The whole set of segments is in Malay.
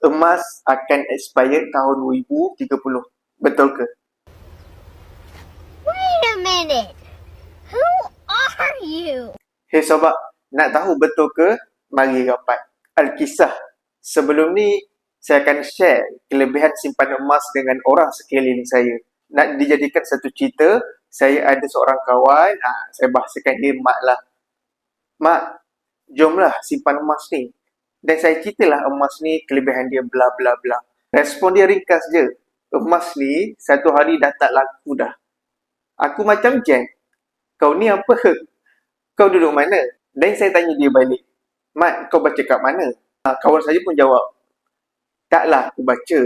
emas akan expire tahun 2030. Betul ke? Wait a minute. Who are you? Hei sobat, nak tahu betul ke? Mari rapat. Alkisah. Sebelum ni, saya akan share kelebihan simpan emas dengan orang sekeliling saya. Nak dijadikan satu cerita, saya ada seorang kawan, saya bahasakan dia Mak lah. Mak, jomlah simpan emas ni. Dan saya ceritalah emas ni, kelebihan dia bla bla bla. Respon dia ringkas je. Emas ni, satu hari dah tak laku dah. Aku macam Jen. Kau ni apa? Kau duduk mana? Dan saya tanya dia balik. Mat, kau baca kat mana? Kawan saya pun jawab. Taklah aku baca.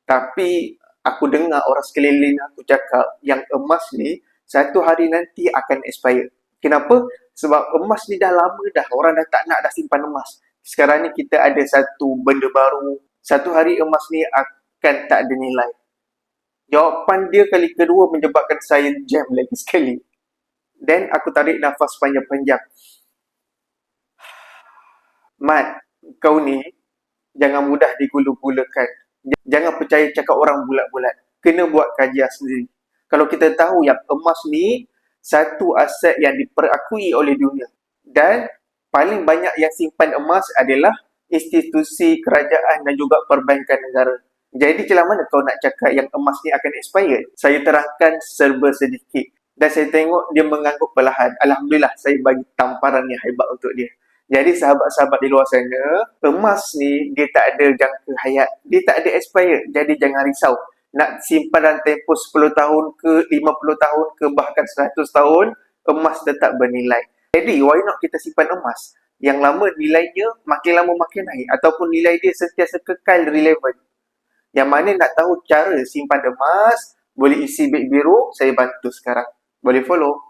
Tapi aku dengar orang sekeliling aku cakap yang emas ni satu hari nanti akan expire. Kenapa? Sebab emas ni dah lama dah. Orang dah tak nak dah simpan emas. Sekarang ni kita ada satu benda baru. Satu hari emas ni akan tak ada nilai. Jawapan dia kali kedua menyebabkan saya jam lagi sekali. Dan aku tarik nafas panjang-panjang. Mat, kau ni jangan mudah digula-gulakan. Jangan percaya cakap orang bulat-bulat. Kena buat kajian sendiri. Kalau kita tahu yang emas ni satu aset yang diperakui oleh dunia. Dan paling banyak yang simpan emas adalah institusi kerajaan dan juga perbankan negara. Jadi macam mana kau nak cakap yang emas ni akan expired? Saya terangkan serba sedikit. Dan saya tengok dia mengangguk perlahan. Alhamdulillah, saya bagi tamparan yang hebat untuk dia. Jadi sahabat-sahabat di luar sana, emas ni dia tak ada jangka hayat. Dia tak ada expired. Jadi jangan risau. Nak simpan dalam tempoh 10 tahun ke, 50 tahun ke, bahkan 100 tahun, emas tetap bernilai. Jadi why not kita simpan emas? Yang lama nilainya makin lama makin naik. Ataupun nilai dia sentiasa kekal relevan. Yang mana nak tahu cara simpan emas, boleh isi beg biru, saya bantu sekarang. Boleh follow.